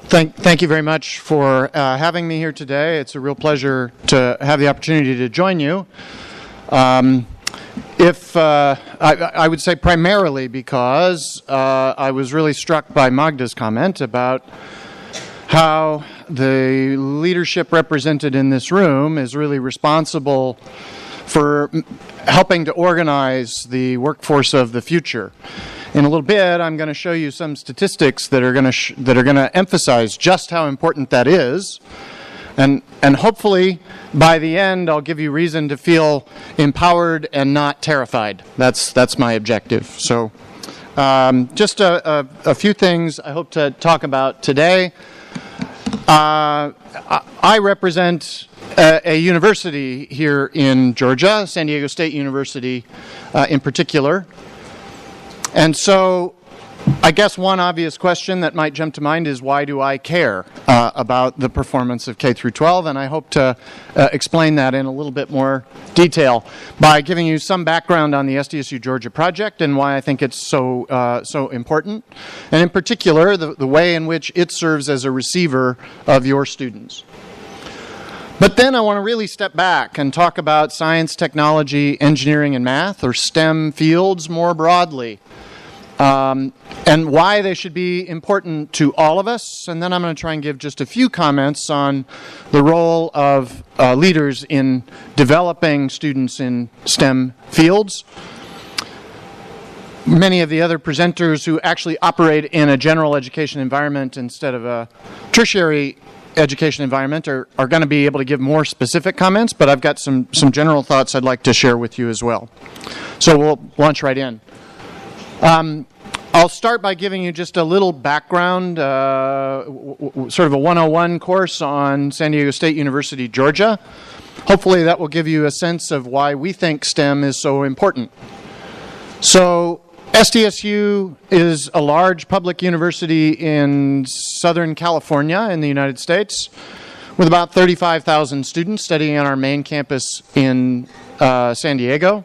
Thank you very much for having me here today. It's a real pleasure to have the opportunity to join you. I would say primarily because I was really struck by Magda's comment about how the leadership represented in this room is really responsible for helping to organize the workforce of the future. In a little bit, I'm going to show you some statistics that are going to emphasize just how important that is, and hopefully by the end I'll give you reason to feel empowered and not terrified. That's my objective. So, just a few things I hope to talk about today. I represent a university here in Georgia, San Diego State University in particular. And so I guess one obvious question that might jump to mind is, why do I care about the performance of K through 12? And I hope to explain that in a little bit more detail by giving you some background on the SDSU Georgia project and why I think it's so important, and in particular the way in which it serves as a receiver of your students. But then I want to really step back and talk about science, technology, engineering, and math, or STEM fields more broadly, and why they should be important to all of us. And then I'm going to try and give just a few comments on the role of leaders in developing students in STEM fields. Many of the other presenters who actually operate in a general education environment instead of a tertiary education environment are going to be able to give more specific comments, but I've got some general thoughts I'd like to share with you as well. So we'll launch right in. I'll start by giving you just a little background, sort of a 101 course on San Diego State University, Georgia. Hopefully that will give you a sense of why we think STEM is so important. So SDSU is a large public university in Southern California in the United States with about 35,000 students studying on our main campus in San Diego,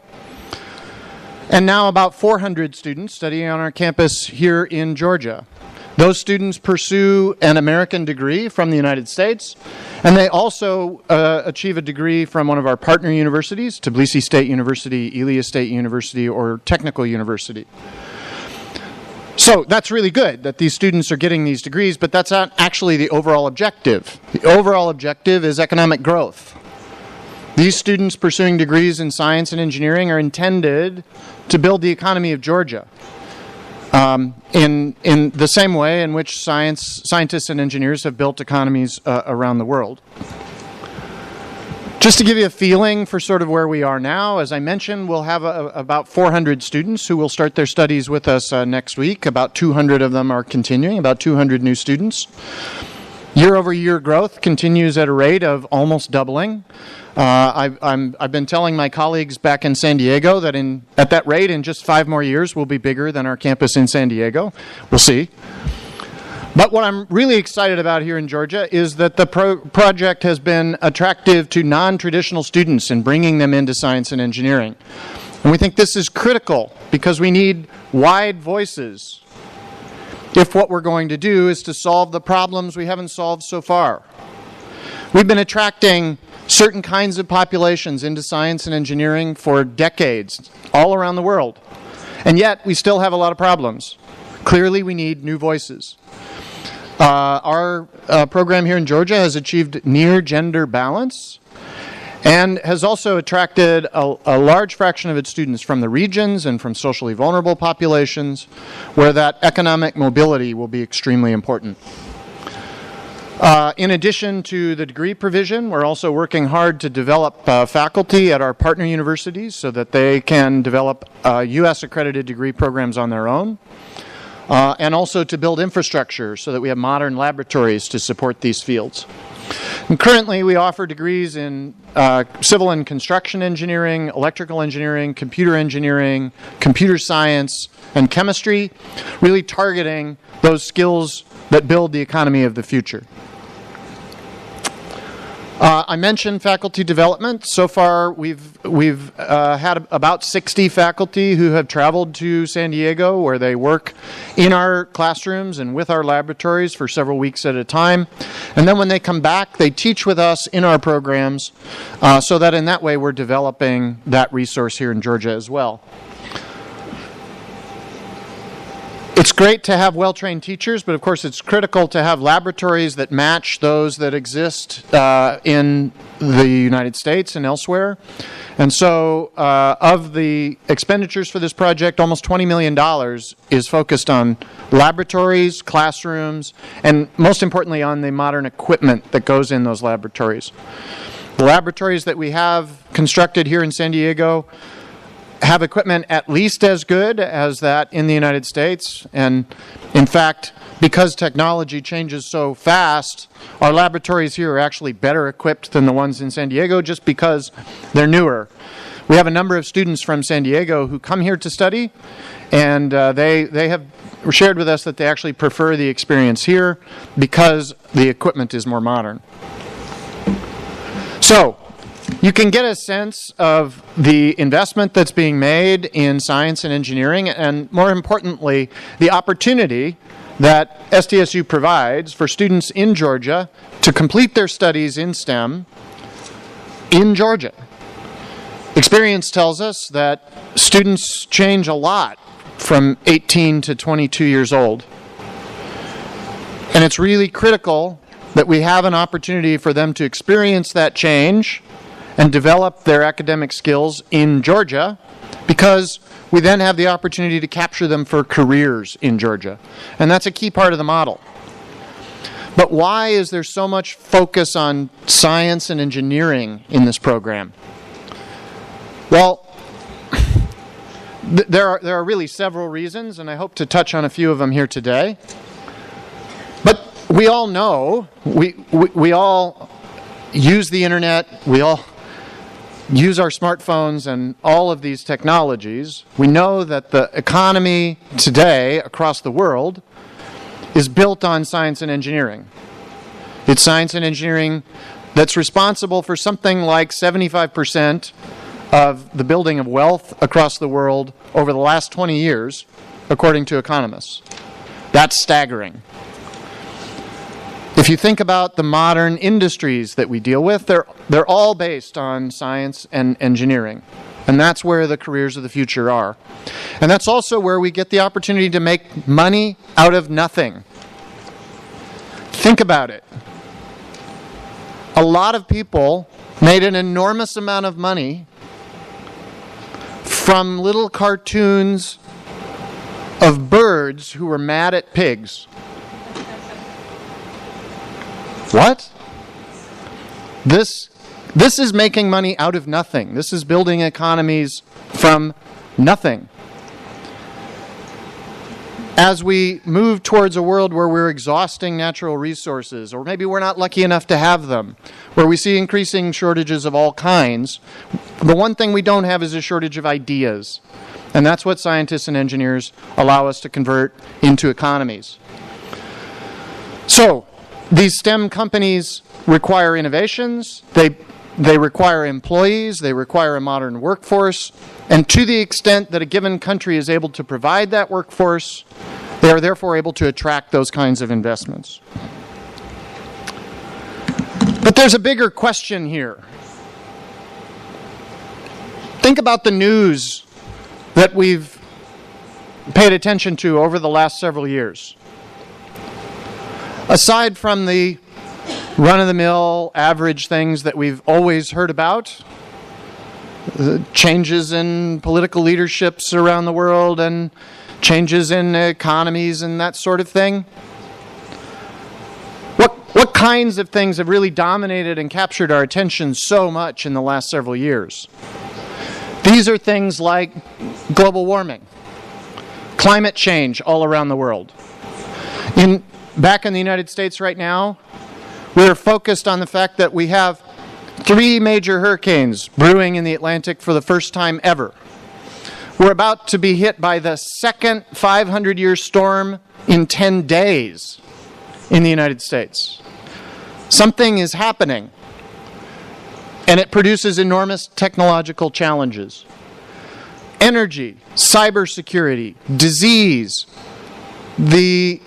and now about 400 students studying on our campus here in Georgia. Those students pursue an American degree from the United States, and they also achieve a degree from one of our partner universities, Tbilisi State University, Elias State University, or Technical University. So that's really good that these students are getting these degrees, but that's not actually the overall objective. The overall objective is economic growth. These students pursuing degrees in science and engineering are intended to build the economy of Georgia in the same way in which scientists and engineers have built economies around the world. Just to give you a feeling for sort of where we are now, as I mentioned, we'll have about 400 students who will start their studies with us next week. About 200 of them are continuing, about 200 new students. Year-over-year growth continues at a rate of almost doubling. I've been telling my colleagues back in San Diego that at that rate, in just 5 more years, we'll be bigger than our campus in San Diego. We'll see. But what I'm really excited about here in Georgia is that the project has been attractive to non-traditional students in bringing them into science and engineering. And we think this is critical because we need wide voices if what we're going to do is to solve the problems we haven't solved so far. We've been attracting certain kinds of populations into science and engineering for decades, all around the world. And yet, we still have a lot of problems. Clearly, we need new voices. Our program here in Georgia has achieved near gender balance and has also attracted a large fraction of its students from the regions and from socially vulnerable populations where that economic mobility will be extremely important. In addition to the degree provision, we're also working hard to develop faculty at our partner universities so that they can develop U.S. accredited degree programs on their own, and also to build infrastructure so that we have modern laboratories to support these fields. And currently, we offer degrees in civil and construction engineering, electrical engineering, computer science, and chemistry, really targeting those skills that build the economy of the future. I mentioned faculty development. So far, we've had about 60 faculty who have traveled to San Diego, where they work in our classrooms and with our laboratories for several weeks at a time. And then when they come back, they teach with us in our programs, so that in that way we're developing that resource here in Georgia as well. It's great to have well-trained teachers, but of course it's critical to have laboratories that match those that exist in the United States and elsewhere. And so of the expenditures for this project, almost $20 million is focused on laboratories, classrooms, and most importantly on the modern equipment that goes in those laboratories. The laboratories that we have constructed here in San Diego have equipment at least as good as that in the United States. And in fact, because technology changes so fast, our laboratories here are actually better equipped than the ones in San Diego just because they're newer. We have a number of students from San Diego who come here to study, and they have shared with us that they actually prefer the experience here because the equipment is more modern. So, you can get a sense of the investment that's being made in science and engineering, and more importantly, the opportunity that SDSU provides for students in Georgia to complete their studies in STEM in Georgia. Experience tells us that students change a lot from 18 to 22 years old. And it's really critical that we have an opportunity for them to experience that change and develop their academic skills in Georgia, because we then have the opportunity to capture them for careers in Georgia. And that's a key part of the model. But why is there so much focus on science and engineering in this program? Well, there are really several reasons, and I hope to touch on a few of them here today. But we all know, we all use the internet, we all use our smartphones and all of these technologies. We know that the economy today across the world is built on science and engineering. It's science and engineering that's responsible for something like 75% of the building of wealth across the world over the last 20 years, according to economists. That's staggering. If you think about the modern industries that we deal with, they're all based on science and engineering. And that's where the careers of the future are. And that's also where we get the opportunity to make money out of nothing. Think about it. A lot of people made an enormous amount of money from little cartoons of birds who were mad at pigs. What? This is making money out of nothing. This is building economies from nothing. As we move towards a world where we're exhausting natural resources, or maybe we're not lucky enough to have them, where we see increasing shortages of all kinds, the one thing we don't have is a shortage of ideas. And that's what scientists and engineers allow us to convert into economies. So, these STEM companies require innovations, they require employees, they require a modern workforce, and to the extent that a given country is able to provide that workforce, they are therefore able to attract those kinds of investments. But there's a bigger question here. Think about the news that we've paid attention to over the last several years. Aside from the run-of-the-mill average things that we've always heard about, the changes in political leaderships around the world and changes in economies and that sort of thing, what kinds of things have really dominated and captured our attention so much in the last several years? These are things like global warming, climate change all around the world. Back in the United States right now, we're focused on the fact that we have 3 major hurricanes brewing in the Atlantic for the first time ever. We're about to be hit by the second 500-year storm in 10 days in the United States. Something is happening. and it produces enormous technological challenges. Energy, cybersecurity, disease, the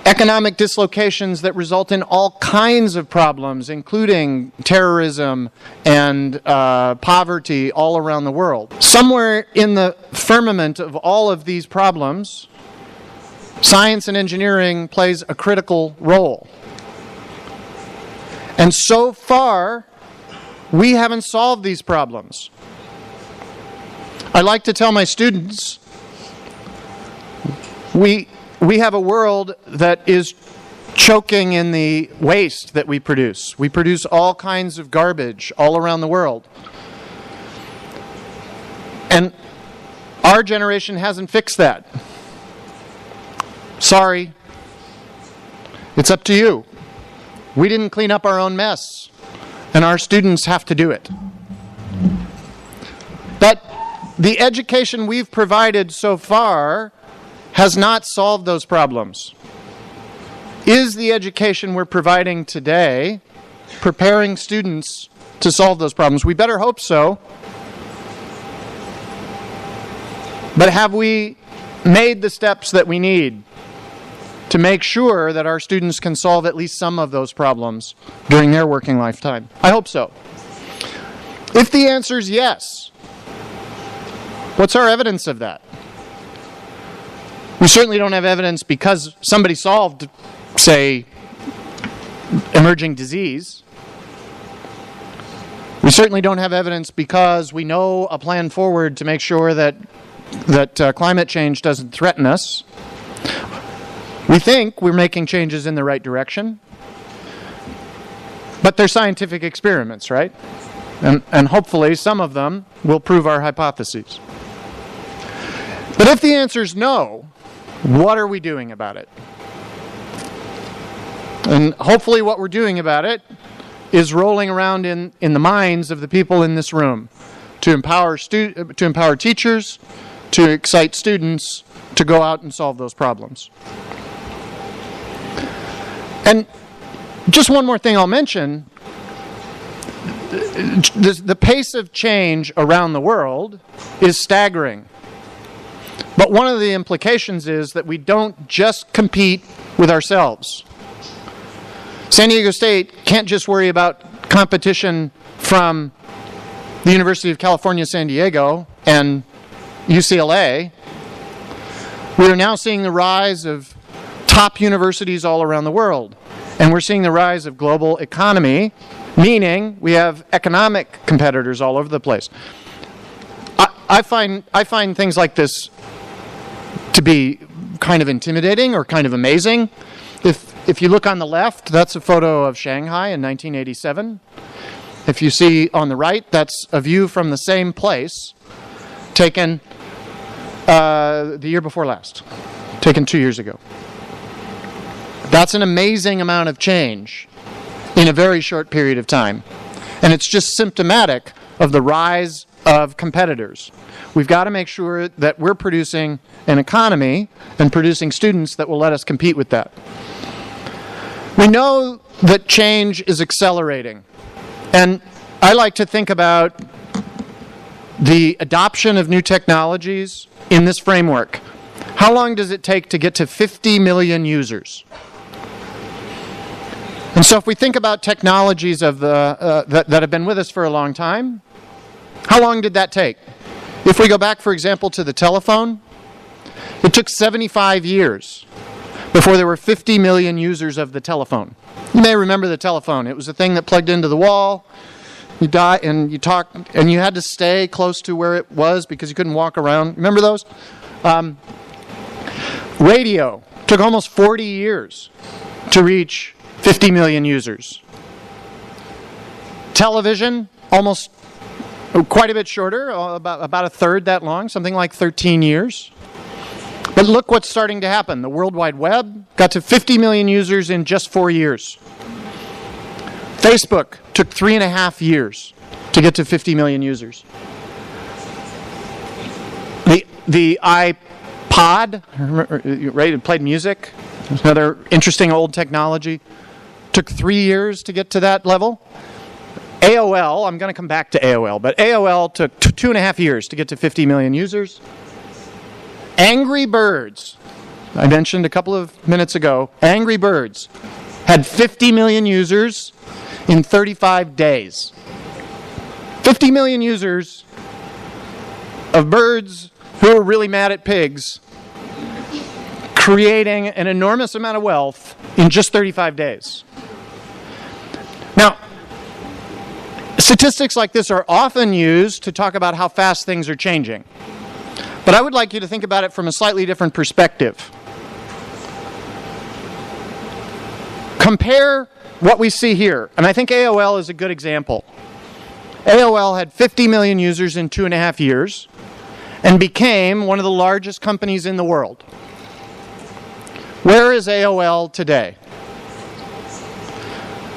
economic dislocations that result in all kinds of problems, including terrorism and poverty all around the world. Somewhere in the firmament of all of these problems, science and engineering plays a critical role. And so far, we haven't solved these problems. I like to tell my students, we have a world that is choking in the waste that we produce. We produce all kinds of garbage all around the world. And our generation hasn't fixed that. Sorry. It's up to you. We didn't clean up our own mess, and our students have to do it. But the education we've provided so far has not solved those problems. Is the education we're providing today preparing students to solve those problems? We better hope so. But have we made the steps that we need to make sure that our students can solve at least some of those problems during their working lifetime? I hope so. If the answer is yes, what's our evidence of that? We certainly don't have evidence because somebody solved, say, emerging disease. We certainly don't have evidence because we know a plan forward to make sure that climate change doesn't threaten us. We think we're making changes in the right direction. But they're scientific experiments, right? And hopefully some of them will prove our hypotheses. But if the answer is no, what are we doing about it? And hopefully what we're doing about it is rolling around in the minds of the people in this room to empower teachers, to excite students to go out and solve those problems. And just one more thing I'll mention. The pace of change around the world is staggering. But one of the implications is that we don't just compete with ourselves. San Diego State can't just worry about competition from the University of California, San Diego, and UCLA. We are now seeing the rise of top universities all around the world. And we're seeing the rise of global economy, meaning we have economic competitors all over the place. I find things like this to be kind of intimidating or kind of amazing. If you look on the left, that's a photo of Shanghai in 1987. If you see on the right, that's a view from the same place taken the year before last, taken 2 years ago. That's an amazing amount of change in a very short period of time. And it's just symptomatic of the rise of competitors. We've got to make sure that we're producing an economy and producing students that will let us compete with that. We know that change is accelerating. And I like to think about the adoption of new technologies in this framework. How long does it take to get to 50 million users? And so if we think about technologies that have been with us for a long time, how long did that take? If we go back, for example, to the telephone, it took 75 years before there were 50 million users of the telephone. You may remember the telephone. It was a thing that plugged into the wall. You talk, and you had to stay close to where it was because you couldn't walk around. Remember those? Radio took almost 40 years to reach 50 million users. Television, quite a bit shorter, about a third that long, something like 13 years. But look what's starting to happen. The World Wide Web got to 50 million users in just 4 years. Facebook took 3.5 years to get to 50 million users. The iPod, right, it played music, another interesting old technology, took 3 years to get to that level. AOL, I'm going to come back to AOL, but AOL took 2.5 years to get to 50 million users. Angry Birds, I mentioned a couple of minutes ago, Angry Birds had 50 million users in 35 days. 50 million users of birds who were really mad at pigs, creating an enormous amount of wealth in just 35 days. Now, statistics like this are often used to talk about how fast things are changing. But I would like you to think about it from a slightly different perspective. Compare what we see here, and I think AOL is a good example. AOL had 50 million users in 2.5 years and became one of the largest companies in the world. Where is AOL today?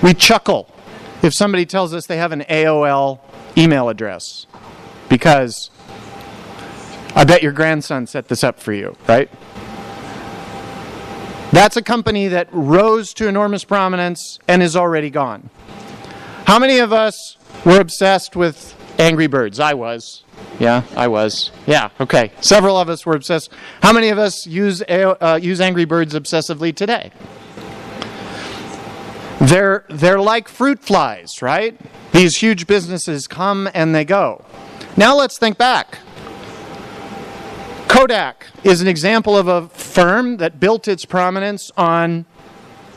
We chuckle if somebody tells us they have an AOL email address, because I bet your grandson set this up for you, right? That's a company that rose to enormous prominence and is already gone. How many of us were obsessed with Angry Birds? I was. Yeah, I was. Yeah, okay. Several of us were obsessed. How many of us use Angry Birds obsessively today? They're like fruit flies, right? These huge businesses come and they go. Now let's think back. Kodak is an example of a firm that built its prominence on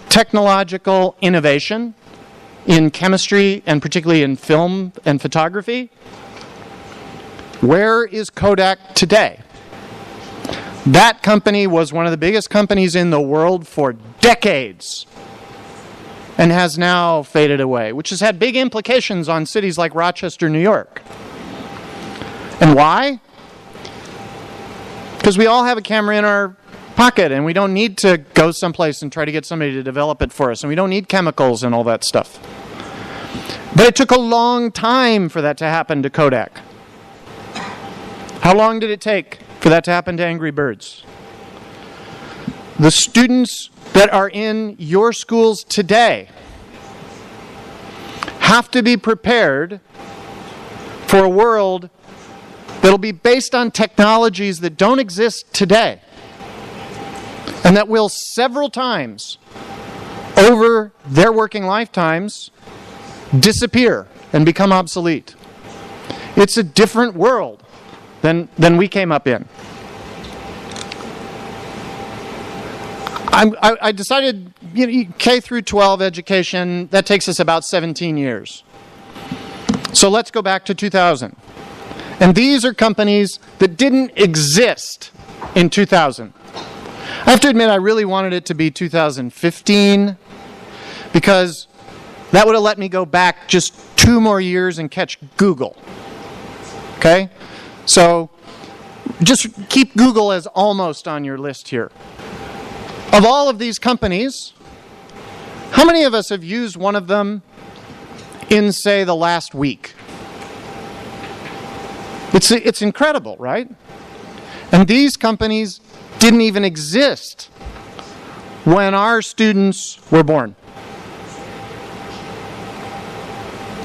technological innovation in chemistry and particularly in film and photography. Where is Kodak today? That company was one of the biggest companies in the world for decades and has now faded away, which has had big implications on cities like Rochester, New York. And why? Because we all have a camera in our pocket and we don't need to go someplace and try to get somebody to develop it for us, and we don't need chemicals and all that stuff. But it took a long time for that to happen to Kodak. How long did it take for that to happen to Angry Birds? The students that are in your schools today have to be prepared for a world that'll be based on technologies that don't exist today and that will several times over their working lifetimes disappear and become obsolete. It's a different world than we came up in. I decided, K through 12 education, that takes us about 17 years. So let's go back to 2000. And these are companies that didn't exist in 2000. I have to admit, I really wanted it to be 2015 because that would have let me go back just 2 more years and catch Google. Okay? So just keep Google as almost on your list here. Of all of these companies, how many of us have used one of them in, say, the last week? It's incredible, right? And these companies didn't even exist when our students were born.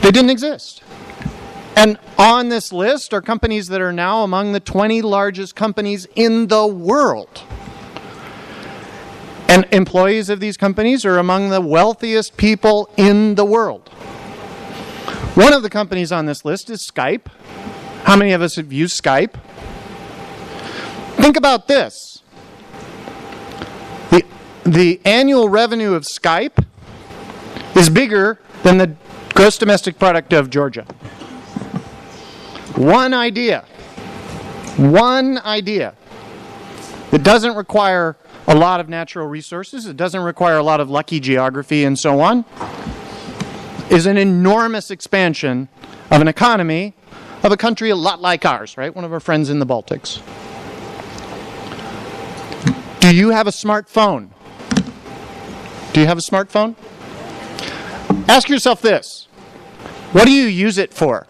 They didn't exist. And on this list are companies that are now among the 20 largest companies in the world. And employees of these companies are among the wealthiest people in the world. One of the companies on this list is Skype. How many of us have used Skype? Think about this. The annual revenue of Skype is bigger than the gross domestic product of Georgia. One idea that doesn't require a lot of natural resources, it doesn't require a lot of lucky geography and so on, is an enormous expansion of an economy of a country a lot like ours, right? One of our friends in the Baltics. Do you have a smartphone? Do you have a smartphone? Ask yourself this. What do you use it for?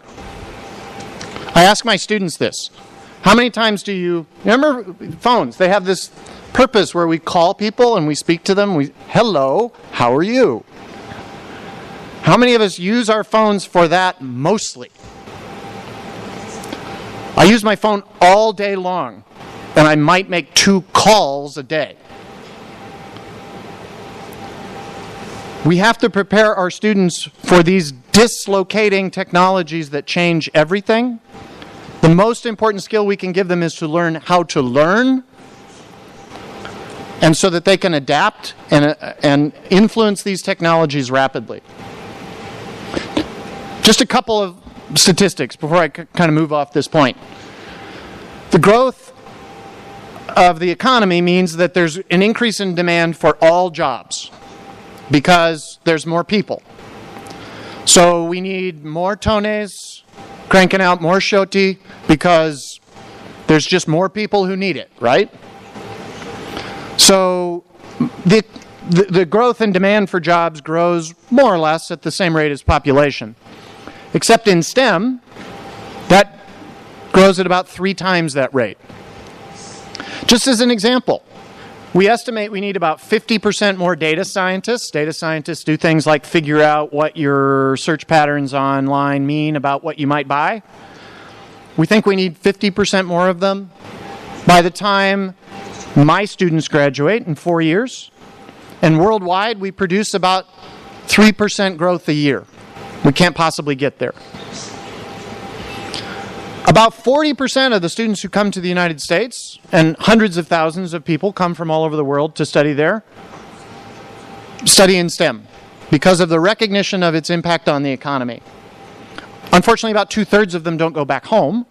I ask my students this. How many times do you... Remember phones? They have this purpose where we call people and we speak to them. Hello, how are you? How many of us use our phones for that mostly? I use my phone all day long, and I might make 2 calls a day. We have to prepare our students for these dislocating technologies that change everything. The most important skill we can give them is to learn how to learn, and so that they can adapt and influence these technologies rapidly. Just a couple of statistics before I kind of move off this point. The growth of the economy means that there's an increase in demand for all jobs because there's more people. So we need more tones, cranking out more shoti because there's just more people who need it, right? So the growth and demand for jobs grows more or less at the same rate as population. Except in STEM, that grows at about 3 times that rate. Just as an example, we estimate we need about 50% more data scientists. Data scientists do things like figure out what your search patterns online mean about what you might buy. We think we need 50% more of them by the time my students graduate in 4 years. And worldwide, we produce about 3% growth a year. We can't possibly get there. About 40% of the students who come to the United States, and hundreds of thousands of people come from all over the world to study there, study in STEM because of the recognition of its impact on the economy. Unfortunately, about 2/3 of them don't go back home,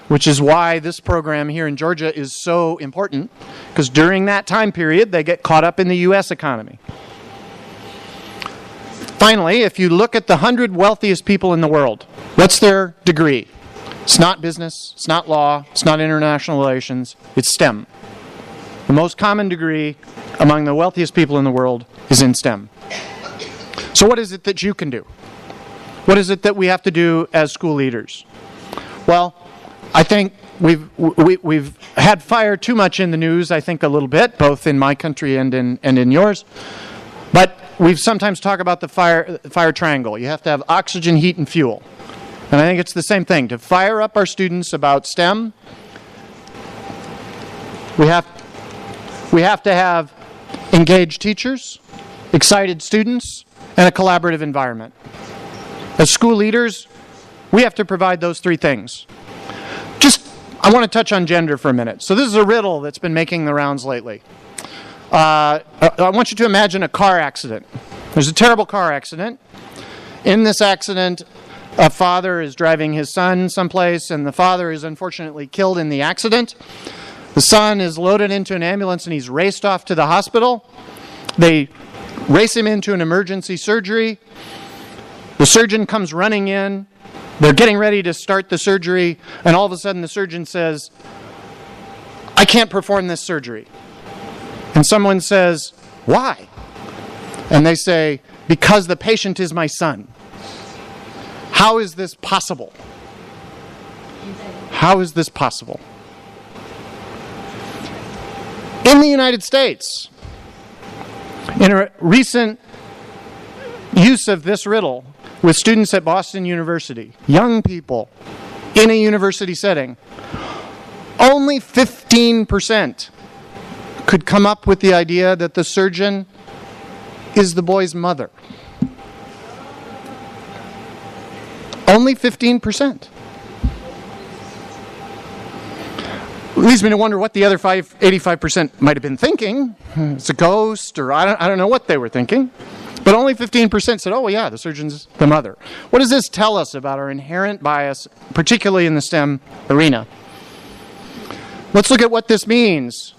which is why this program here in Georgia is so important, because during that time period, they get caught up in the U.S. economy. Finally, if you look at the 100 wealthiest people in the world, what's their degree? It's not business, it's not law, it's not international relations, it's STEM. The most common degree among the wealthiest people in the world is in STEM. So what is it that you can do? What is it that we have to do as school leaders? Well, I think we've had fire too much in the news, I think a little bit, both in my country and in yours. But we've sometimes talked about the fire triangle. You have to have oxygen, heat, and fuel. And I think it's the same thing. To fire up our students about STEM, we have to have engaged teachers, excited students, and a collaborative environment. As school leaders, we have to provide those 3 things. I want to touch on gender for a minute. So this is a riddle that's been making the rounds lately. I want you to imagine a car accident. There's a terrible car accident. In this accident, a father is driving his son someplace, and the father is unfortunately killed in the accident. The son is loaded into an ambulance, and he's raced off to the hospital. They race him into an emergency surgery. The surgeon comes running in. They're getting ready to start the surgery, and all of a sudden the surgeon says, "I can't perform this surgery." And someone says, "Why?" And they say, "Because the patient is my son." How is this possible? How is this possible? In the United States, in a recent use of this riddle with students at Boston University, young people in a university setting, only 15% could come up with the idea that the surgeon is the boy's mother. Only 15%. Leads me to wonder what the other 85% might have been thinking. It's a ghost, or I don't know what they were thinking. But only 15% said, "Oh, yeah, the surgeon's the mother." What does this tell us about our inherent bias, particularly in the STEM arena? Let's look at what this means.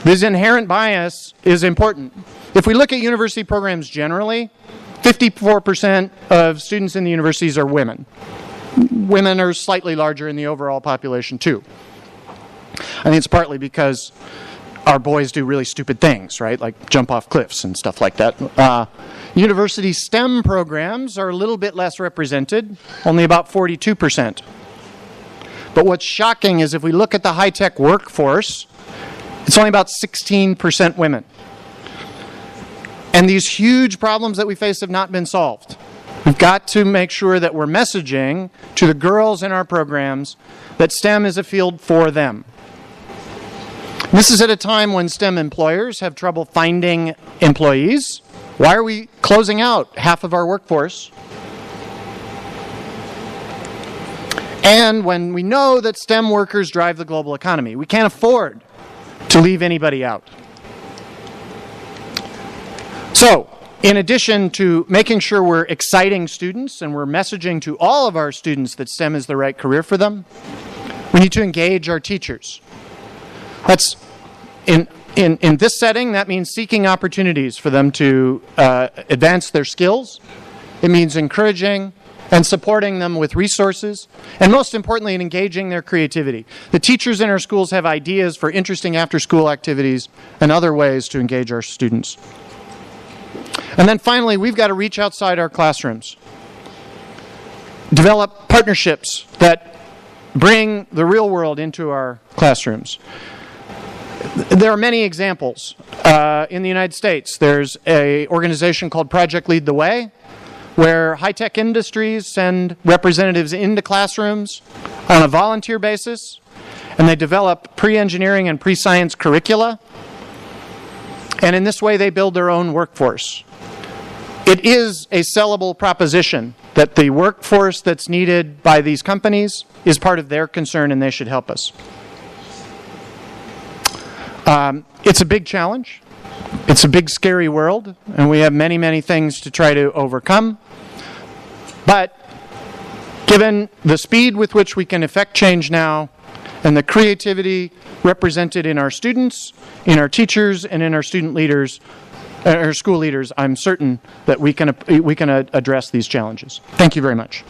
This inherent bias is important. If we look at university programs generally, 54% of students in the universities are women. Women are slightly larger in the overall population, too. I think it's partly because our boys do really stupid things, right? Like jump off cliffs and stuff like that. University STEM programs are a little bit less represented, only about 42%. But what's shocking is if we look at the high-tech workforce, it's only about 16% women. And these huge problems that we face have not been solved. We've got to make sure that we're messaging to the girls in our programs that STEM is a field for them. This is at a time when STEM employers have trouble finding employees. Why are we closing out half of our workforce? And when we know that STEM workers drive the global economy, we can't afford to leave anybody out. So, in addition to making sure we're exciting students and we're messaging to all of our students that STEM is the right career for them, we need to engage our teachers. That's in this setting, that means seeking opportunities for them to advance their skills. It means encouraging and supporting them with resources, and most importantly, in engaging their creativity. The teachers in our schools have ideas for interesting after-school activities and other ways to engage our students. And then finally, we've got to reach outside our classrooms. Develop partnerships that bring the real world into our classrooms. There are many examples. In the United States, there's an organization called Project Lead the Way, where high-tech industries send representatives into classrooms on a volunteer basis, and they develop pre-engineering and pre-science curricula, and in this way they build their own workforce. It is a sellable proposition that the workforce that's needed by these companies is part of their concern and they should help us. It's a big challenge. It's a big, scary world, and we have many, many things to try to overcome. But given the speed with which we can effect change now and the creativity represented in our students, in our teachers, and in our student leaders, our school leaders, I'm certain that we can address these challenges. Thank you very much.